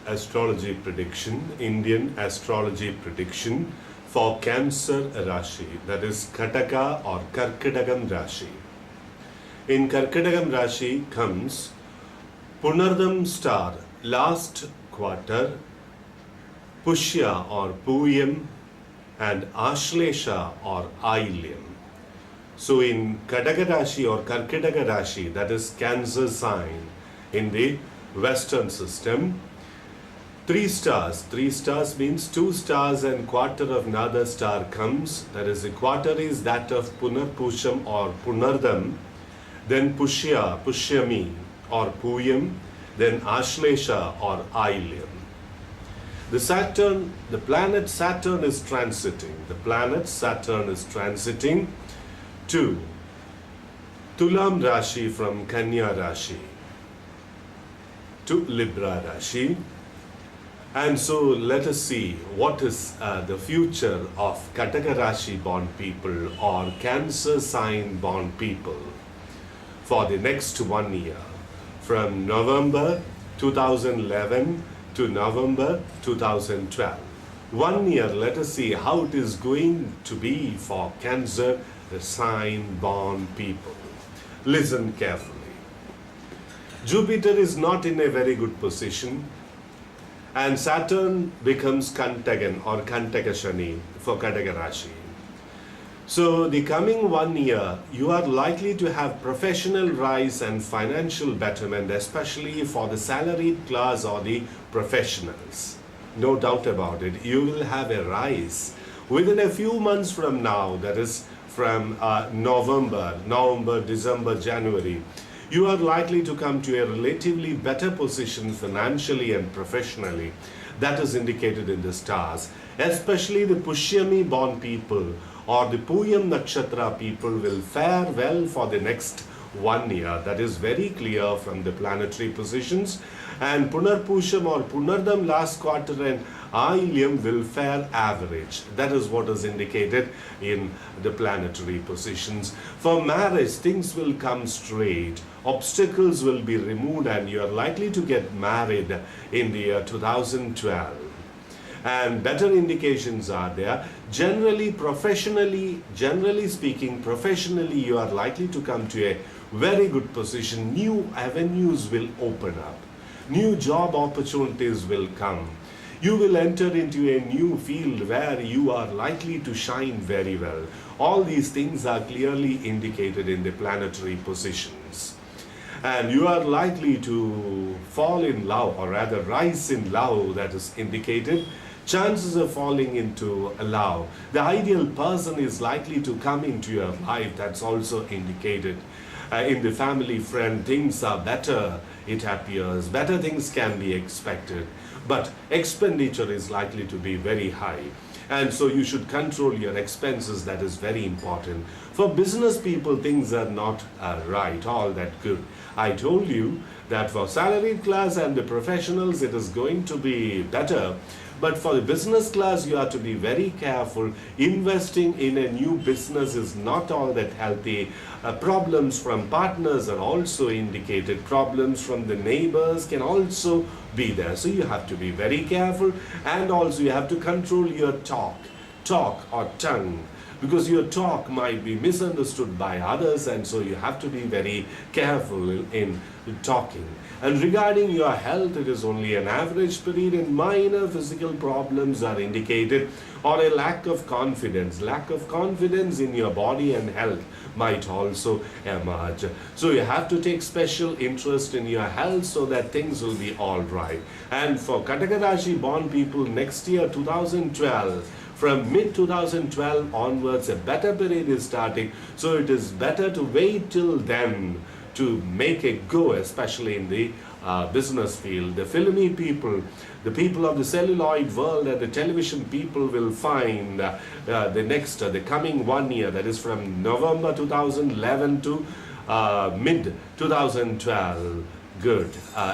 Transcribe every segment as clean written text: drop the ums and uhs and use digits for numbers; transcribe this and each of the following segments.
Astrology prediction for Cancer Rashi, that is Kataka or Karkidagam Rashi. In Karkidagam Rashi comes Punardam star, last quarter, Pushya or Puyam, and Ashlesha or Ailyam. So in Kataka Rashi or Karkidaka Rashi, that is Cancer sign in the Western system, three stars means 2 stars and quarter of another star comes, that is the quarter is that of Punarpusham or Punardam, then Pushyami or Puyam, then Ashlesha or Ailyam. The planet Saturn is transiting. To Tulam Rashi from Kanya Rashi to Libra Rashi. And so let us see what is the future of Kataka Rashi born people or Cancer sign born people for the next 1 year, from November 2011 to November 2012. 1 year, let us see how it is going to be for Cancer sign born people. Listen carefully. Jupiter is not in a very good position, and Saturn becomes Kantagan or Kantaka Shani for Kataka Rashi. So the coming 1 year, you are likely to have professional rise and financial betterment, especially for the salaried class or the professionals. No doubt about it, you will have a rise within a few months from now, that is from November, December, January. You are likely to come to a relatively better position financially and professionally. That is indicated in the stars. Especially the Pushyami born people or the Puyam Nakshatra people will fare well for the next 1 year. That is very clear from the planetary positions. And Punarpusham or Punardam last quarter and Ailyam will fare average. That is what is indicated in the planetary positions. For marriage, things will come straight. Obstacles will be removed and you are likely to get married in the year 2012. And better indications are there. Generally speaking, professionally, you are likely to come to a very good position. New avenues will open up. New job opportunities will come. You will enter into a new field where you are likely to shine very well. All these things are clearly indicated in the planetary positions. And you are likely to fall in love, or rather rise in love, that is indicated. Chances of falling into love. The ideal person is likely to come into your life. That's also indicated. In the family friend, things are better, it appears. Better things can be expected. But expenditure is likely to be very high. And so you should control your expenses. That is very important. For business people, things are not right, all that good. I told you that for salaried class and the professionals, it is going to be better. But for the business class, you have to be very careful. Investing in a new business is not all that healthy. Problems from partners are also indicated. Problems from the neighbors can also be there. So you have to be very careful, and also you have to control your talk or tongue, because your talk might be misunderstood by others, and so you have to be very careful in talking. And regarding your health, it is only an average period, and minor physical problems are indicated, or a lack of confidence. Lack of confidence in your body and health might also emerge. So you have to take special interest in your health so that things will be all right. And for Kataka Rashi born people, next year 2012, from mid-2012 onwards, a better period is starting. So it is better to wait till then to make a go, especially in the business field. The filmy people, the people of the celluloid world and the television people will find the coming 1 year, that is from November 2011 to mid-2012, good.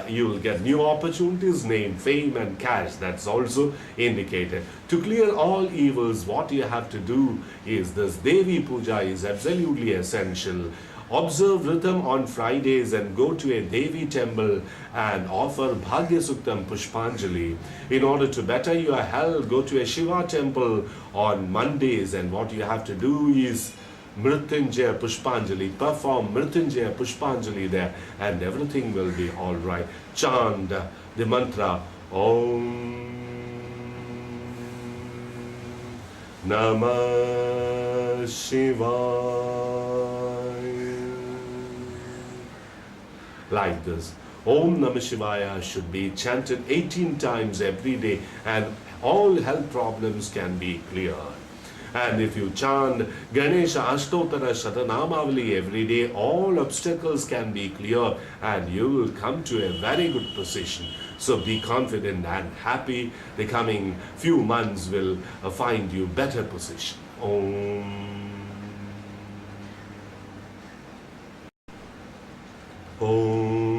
You will get new opportunities, name, fame and cash. That's also indicated. To clear all evils, what you have to do is this Devi Puja is absolutely essential. Observe rhythm on Fridays and go to a Devi temple and offer Bhagya Suktam Pushpanjali. In order to better your health, go to a Shiva temple on Mondays, and what you have to do is Mrityunjaya Pushpanjali, perform Mrityunjaya Pushpanjali there, and everything will be all right. Chant the mantra Om Namah Shivaya. Like this. Om Namah Shivaya should be chanted 18 times every day, and all health problems can be cleared. And if you chant Ganesha Ashtotara Shatanamavali every day, all obstacles can be cleared and you will come to a very good position. So be confident and happy. The coming few months will find you better position. Om. Om.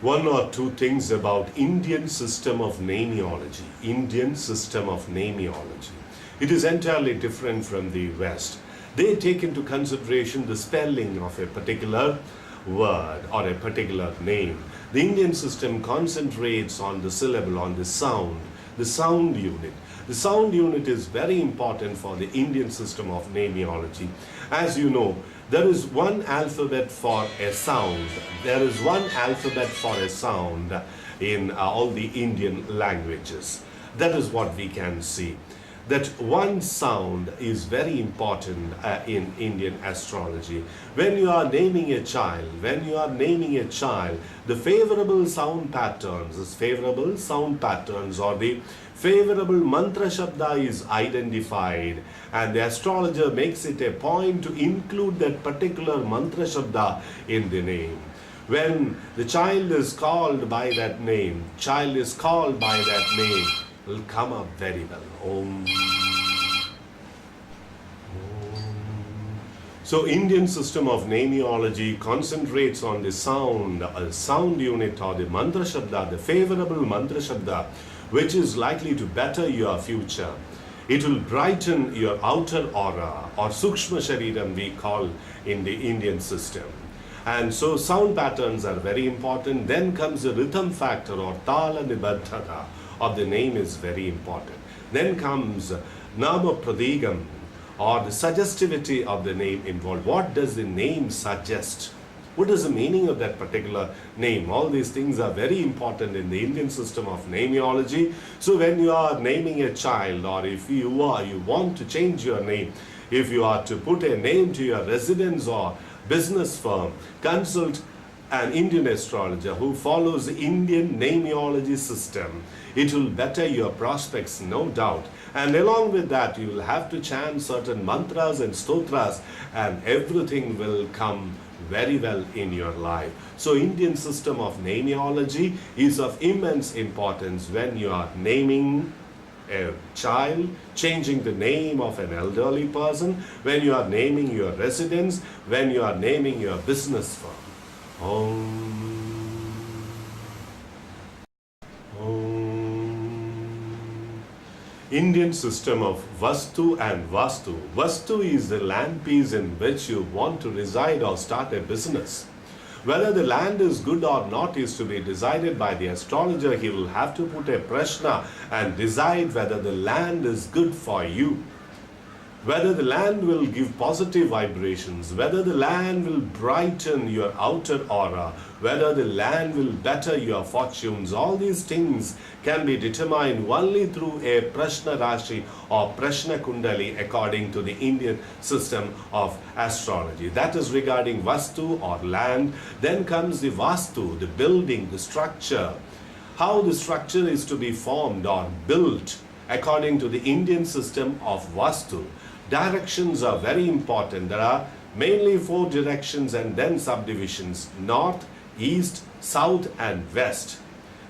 One or two things about Indian system of nameology. Indian system of nameology. It is entirely different from the West. They take into consideration the spelling of a particular word or a particular name. The Indian system concentrates on the syllable, on the sound unit. The sound unit is very important for the Indian system of nameology. As you know, there is one alphabet for a sound. There is one alphabet for a sound in all the Indian languages. That is what we can see. That one sound is very important in Indian astrology. When you are naming a child, the favorable sound patterns or the favorable mantra shabda is identified, and the astrologer makes it a point to include that particular mantra shabda in the name. When the child is called by that name, will come up very well. Om. So Indian system of nameology concentrates on the sound unit or the mantra shabda, the favorable mantra shabda, which is likely to better your future. It will brighten your outer aura, or Sukshma Shariram we call in the Indian system. And so sound patterns are very important. Then comes the rhythm factor or Tala Nibaddhata of the name is very important. Then comes Nama Pradigam, or the suggestivity of the name involved. What does the name suggest? What is the meaning of that particular name? All these things are very important in the Indian system of nameology. So when you are naming a child, or if you want to change your name, if you are to put a name to your residence or business firm, consult an Indian astrologer who follows the Indian nameology system. It will better your prospects, no doubt. And along with that, you will have to chant certain mantras and stotras, and everything will come very well in your life. So Indian system of nameology is of immense importance when you are naming a child, changing the name of an elderly person, when you are naming your residence, when you are naming your business firm. Om. Indian system of Vastu and Vastu. Vastu is the land piece in which you want to reside or start a business. Whether the land is good or not is to be decided by the astrologer. He will have to put a prashna and decide whether the land is good for you. Whether the land will give positive vibrations, whether the land will brighten your outer aura, whether the land will better your fortunes, all these things can be determined only through a Prashna Rashi or Prashna Kundali according to the Indian system of astrology. That is regarding Vastu or land. Then comes the Vastu, the building, the structure. How the structure is to be formed or built according to the Indian system of Vastu. Directions are very important. There are mainly 4 directions and then subdivisions: north, east, south and west.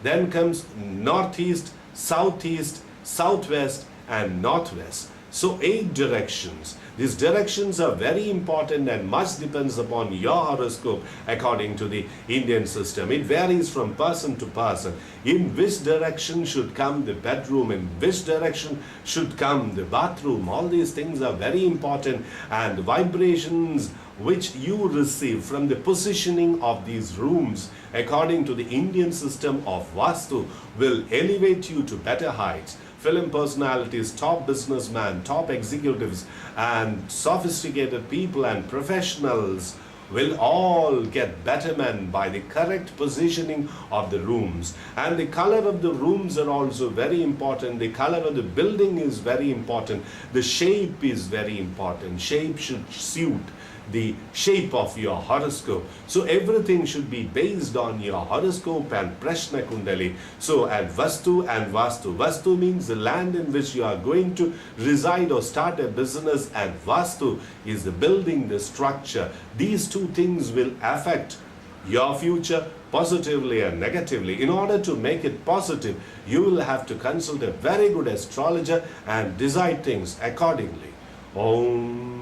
Then comes northeast, southeast, southwest and northwest. So 8 directions. These directions are very important and much depends upon your horoscope according to the Indian system. It varies from person to person. In which direction should come the bedroom, in which direction should come the bathroom. All these things are very important, and vibrations which you receive from the positioning of these rooms according to the Indian system of Vastu will elevate you to better heights. Film personalities, top businessmen, top executives, and sophisticated people and professionals will all get betterment by the correct positioning of the rooms. And the color of the rooms are also very important. The color of the building is very important. The shape is very important. Shape should suit the shape of your horoscope. So everything should be based on your horoscope and Prashna Kundali. So at Vastu and Vastu. Vastu means the land in which you are going to reside or start a business, and Vastu is the building, the structure. These two things will affect your future positively and negatively. In order to make it positive, you will have to consult a very good astrologer and decide things accordingly. Om